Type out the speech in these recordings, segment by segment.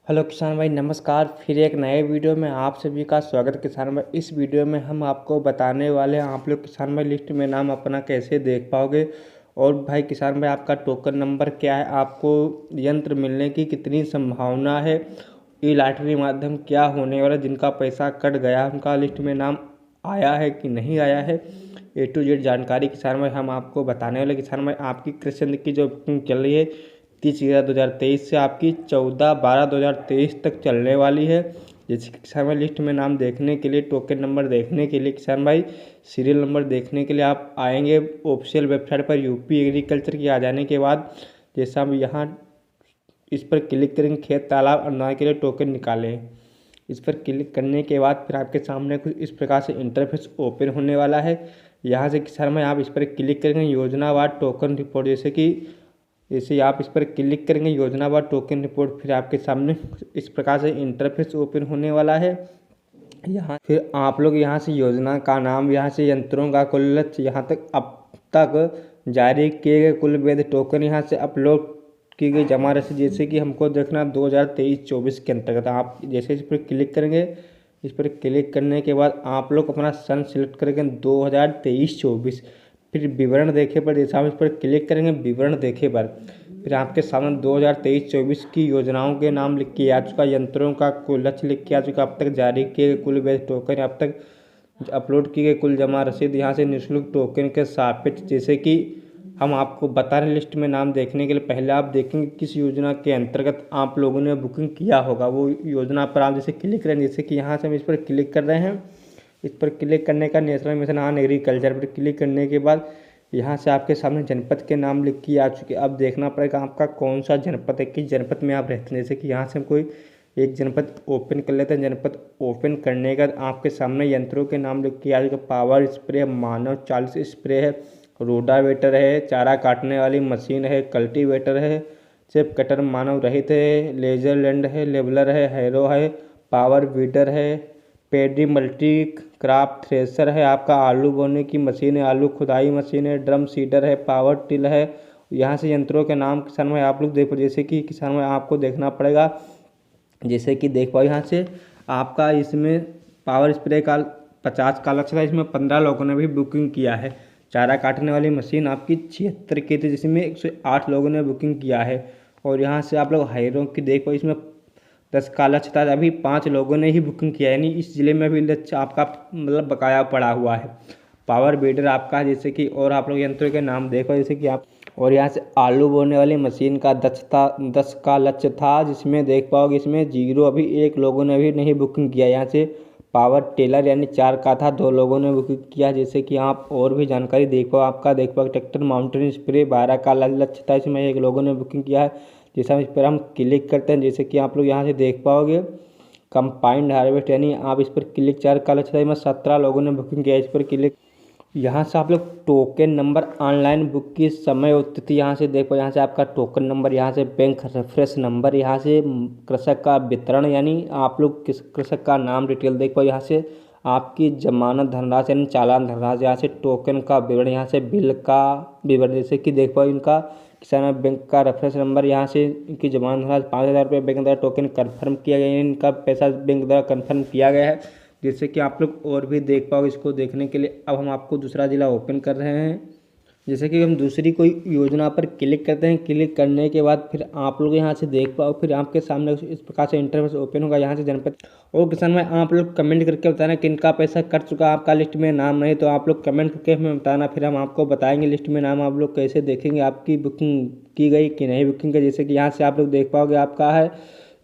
Hello किसान भाई, नमस्कार। फिर एक नए वीडियो में आप सभी का स्वागत। किसान भाई, इस वीडियो में हम आपको बताने वाले हैं आप लोग किसान भाई लिस्ट में नाम अपना कैसे देख पाओगे। और भाई किसान भाई, आपका टोकन नंबर क्या है, आपको यंत्र मिलने की कितनी संभावना है, ई लॉटरी माध्यम क्या होने वाला, जिनका पैसा कट गया उनका लिस्ट में नाम आया है कि नहीं आया है, A to Z जानकारी किसान भाई हम आपको बताने वाले। किसान भाई, आपकी कृषि की जो बुकिंग चल रही है 30/11/2023 से आपकी 14/12/2023 तक चलने वाली है। जैसे कि किसान भाई, लिस्ट में नाम देखने के लिए, टोकन नंबर देखने के लिए किसान भाई, सीरियल नंबर देखने के लिए आप आएंगे ऑफिशियल वेबसाइट पर यूपी एग्रीकल्चर की। आ जाने के बाद जैसा हम यहाँ इस पर क्लिक करेंगे, खेत तालाब अनाज के लिए टोकन निकालें। इस पर क्लिक करने के बाद फिर आपके सामने कुछ इस प्रकार से इंटरफेस ओपन होने वाला है। यहाँ से किसान भाई आप इस पर क्लिक करेंगे, योजनावार टोकन रिपोर्ट, जैसे आप इस पर क्लिक करेंगे योजनावार टोकन रिपोर्ट, फिर आपके सामने इस प्रकार से इंटरफेस ओपन होने वाला है। यहाँ फिर आप लोग यहाँ से योजना का नाम, यहाँ से यंत्रों का कुल लक्ष्य, यहाँ तक अब तक जारी किए गए कुल वैध टोकन, यहाँ से अपलोड की गई जमा राशि, जैसे कि हमको देखना 2023-24 के अंतर्गत। आप जैसे इस पर क्लिक करेंगे, इस पर क्लिक करने के बाद आप लोग अपना सन सिलेक्ट करेंगे 2023-24। फिर विवरण देखे पर जैसे आप इस पर क्लिक करेंगे, विवरण देखे पर फिर आपके सामने 2023-24 की योजनाओं के नाम लिख के आ चुका, यंत्रों का कुल लक्ष्य लिख के आ चुका, अब तक जारी किए गए कुल वैध टोकन, अब तक अपलोड की गई कुल जमा रसीद, यहाँ से निःशुल्क टोकन के सापेक्ष। जैसे कि हम आपको बता रहे लिस्ट में नाम देखने के लिए पहले आप देखेंगे किस योजना के अंतर्गत आप लोगों ने बुकिंग किया होगा, वो योजना पर आप जैसे क्लिक करें। जैसे कि यहाँ से हम इस पर क्लिक कर रहे हैं, इस पर क्लिक करने का नेशनल मिशन ऑन एग्रीकल्चर पर क्लिक करने के बाद यहाँ से आपके सामने जनपद के नाम लिख के आ चुके। अब देखना पड़ेगा आपका कौन सा जनपद है, किस जनपद में आप रहते हैं। जैसे कि यहाँ से हम कोई एक जनपद ओपन कर लेते हैं। जनपद ओपन करने के बाद आपके सामने यंत्रों के नाम लिख के आ चुके। पावर स्प्रे, मानव 40 स्प्रे है, रोडावेटर है, चारा काटने वाली मशीन है, कल्टीवेटर है, सेप कटर मानव रहित है, लेजर लैंड है, लेवलर है, हैरो है, पावर वीडर है, पेडी मल्टी क्रॉप थ्रेशर है, आपका आलू बोने की मशीन है, आलू खुदाई मशीन है, ड्रम सीडर है, पावर टिल है। यहाँ से यंत्रों के नाम किसान भाई आप लोग देखो। जैसे कि किसान भाई आपको देखना पड़ेगा, जैसे कि देख पाओ यहाँ से आपका इसमें पावर स्प्रे का 50 का लक्ष्य था, इसमें 15 लोगों ने भी बुकिंग किया है। चारा काटने वाली मशीन आपकी 76 की थी, जिसमें 108 लोगों ने बुकिंग किया है। और यहाँ से आप लोग हायरों की देख पाओ, इसमें 10 का लक्ष्य था, अभी 5 लोगों ने ही बुकिंग किया है, यानी इस ज़िले में अभी लक्ष्य आपका मतलब बकाया पड़ा हुआ है। पावर बीडर आपका, जैसे कि और आप लोग यंत्रों के नाम देखो, जैसे कि आप और यहाँ से आलू बोने वाली मशीन का 10 का लक्ष्य था, जिसमें देख पाओगे इसमें 0, अभी 1 लोगों ने भी नहीं बुकिंग किया। यहाँ से पावर टेलर यानी 4 का था, 2 लोगों ने बुकिंग किया। जैसे कि आप और भी जानकारी देख पाओ, आपका देख पाओ ट्रैक्टर माउंटेन स्प्रे 12 का लक्ष्य था, इसमें 1 लोगों ने बुकिंग किया है। जैसे हम इस पर हम क्लिक करते हैं, जैसे कि आप लोग यहाँ से देख पाओगे कंपाइंड हार्वेस्ट, यानी आप इस पर क्लिक 4 का लक्ष्य था, इसमें 17 लोगों ने बुकिंग किया। इस पर क्लिक, यहाँ से आप लोग टोकन नंबर, ऑनलाइन बुक की समय और तिथि यहाँ से देखो। यहाँ से आपका टोकन नंबर, यहाँ से बैंक रेफरेंस नंबर, यहाँ से कृषक का वितरण, यानी आप लोग किस कृषक का नाम डिटेल देख पाओ। यहाँ से आपकी जमानत धनराशि यानी चालान धनराशि, यहाँ से टोकन का विवरण, यहाँ से बिल का विवरण, जैसे कि देख पाओ इनका किसान बैंक का रेफरेंस नंबर, यहाँ से इनकी जमानत धनराशि 5,000 रुपये बैंक द्वारा टोकन कन्फर्म किया गया है, इनका पैसा बैंक द्वारा कन्फर्म किया गया है। जैसे कि आप लोग और भी देख पाओ। इसको देखने के लिए अब हम आपको दूसरा ज़िला ओपन कर रहे हैं। जैसे कि हम दूसरी कोई योजना पर क्लिक करते हैं, क्लिक करने के बाद फिर आप लोग यहाँ से देख पाओ, फिर आपके सामने इस प्रकार से इंटरफेस ओपन होगा। यहाँ से जनपद और किसान में आप लोग कमेंट करके बताना कि इनका पैसा कट चुका, आपका लिस्ट में नाम नहीं, तो आप लोग कमेंट करके हमें बताना, फिर हम आपको बताएंगे लिस्ट में नाम आप लोग कैसे देखेंगे, आपकी बुकिंग की गई कि नहीं बुकिंग की। जैसे कि यहाँ से आप लोग देख पाओगे आपका है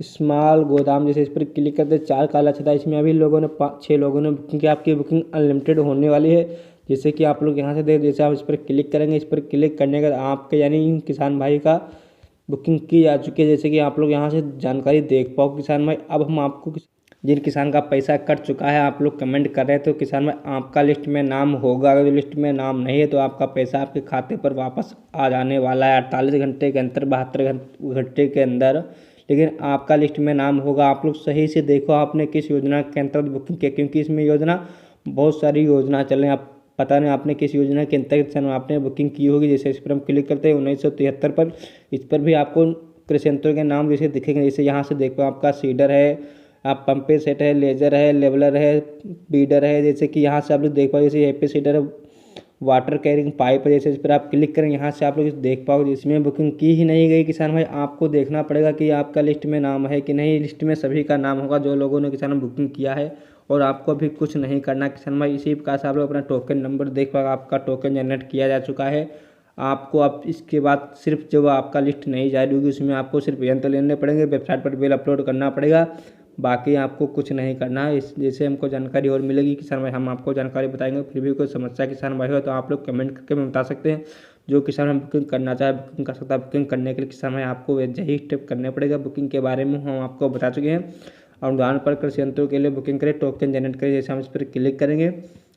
स्मॉल गोदाम, जैसे इस पर क्लिक करते 4 का लक्ष्य था, इसमें अभी लोगों ने 6 लोगों ने बुकिंग किया। आपकी बुकिंग अनलिमिटेड होने वाली है। जैसे कि आप लोग यहाँ से देख, जैसे आप इस पर क्लिक करेंगे, इस पर क्लिक करने के बाद आपके यानी किसान भाई का बुकिंग की जा चुकी है। जैसे कि आप लोग यहाँ से जानकारी देख पाओ किसान भाई। अब हम आपको जिन किसान का पैसा कट चुका है आप लोग कमेंट कर रहे हैं, तो किसान भाई आपका लिस्ट में नाम होगा, अगर लिस्ट में नाम नहीं है तो आपका पैसा आपके खाते पर वापस आ जाने वाला है 48 घंटे के अंदर, 72 घंटे के अंदर। लेकिन आपका लिस्ट में नाम होगा। आप लोग सही से देखो आपने किस योजना के अंतर्गत बुकिंग किया, क्योंकि इसमें योजना बहुत सारी योजना चल रही हैं। आप पता नहीं आपने किस योजना के अंतर्गत आपने बुकिंग की होगी। जैसे इस पर हम क्लिक करते हैं 1973 पर, इस पर भी आपको कृषि यंत्रों के नाम जैसे दिखेंगे, जैसे यहाँ से देखो आपका सीडर है, आप पंपे सेट है, लेजर है, लेवलर है, बीडर है। जैसे कि यहाँ से आप लोग देख पाओ, जैसे एपी सीडर है, वाटर कैरिंग पाइप है। जैसे इस पर आप क्लिक करें, यहाँ से आप लोग देख पाओगे इसमें बुकिंग की ही नहीं गई किसान भाई। आपको देखना पड़ेगा कि आपका लिस्ट में नाम है कि नहीं। लिस्ट में सभी का नाम होगा जो लोगों ने किसान बुकिंग किया है, और आपको भी कुछ नहीं करना किसान भाई। इसी प्रकार से आप लोग अपना टोकन नंबर देख पाओगे, आपका टोकन जनरेट किया जा चुका है। आपको अब इसके बाद सिर्फ जब आपका लिस्ट नहीं जारी होगी उसमें आपको सिर्फ यंत्र लेने पड़ेंगे, वेबसाइट पर बिल अपलोड करना पड़ेगा, बाकी आपको कुछ नहीं करना है। इस जैसे हमको जानकारी और मिलेगी किसान भाई हम आपको जानकारी बताएंगे। फिर भी कोई समस्या किसान भाई हो तो आप लोग कमेंट करके हमें बता सकते हैं। जो किसान भाई बुकिंग करना चाहे बुकिंग कर सकता है। बुकिंग करने के लिए किसान भाई आपको यही स्टेप करने पड़ेगा। बुकिंग के बारे में हम आपको बता चुके हैं। अनुदान पर कृषि यंत्रों के लिए बुकिंग करें, टोकन जनरेट करें। जैसे हम इस पर क्लिक करेंगे,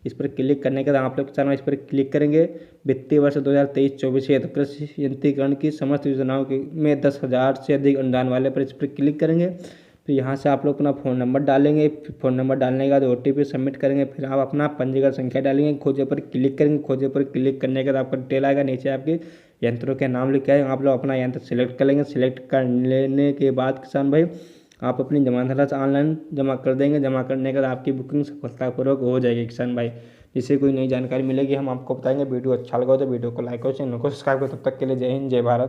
इस पर क्लिक करने के बाद आप लोग किसान भाई इस पर क्लिक करेंगे। वित्तीय वर्ष 2023-24 है तो कृषि यंत्रीकरण की समस्त योजनाओं के में 10,000 से अधिक अनुदान वाले पर इस पर क्लिक करेंगे। फिर यहाँ से आप लोग अपना फ़ोन नंबर डालेंगे। फिर फ़ोन नंबर डालने के बाद OTP सबमिट करेंगे। फिर आप अपना पंजीकरण संख्या डालेंगे, खोजे पर क्लिक करेंगे। खोजे पर क्लिक करने के बाद आपका डिटेल आएगा, नीचे आपके यंत्रों के नाम लिख के आएगा। आप लोग अपना यंत्र सिलेक्ट कर लेंगे। सिलेक्ट कर लेने के बाद किसान भाई आप अपनी जमा धनराशि ऑनलाइन जमा कर देंगे। जमा करने के बाद आपकी बुकिंग सफलतापूर्वक हो जाएगी किसान भाई। जिससे कोई नई जानकारी मिलेगी हम आपको बताएंगे। वीडियो अच्छा लगा तो वीडियो को लाइक करो, चैनल को सब्सक्राइब करो। तब तक के लिए जय हिंद, जय भारत।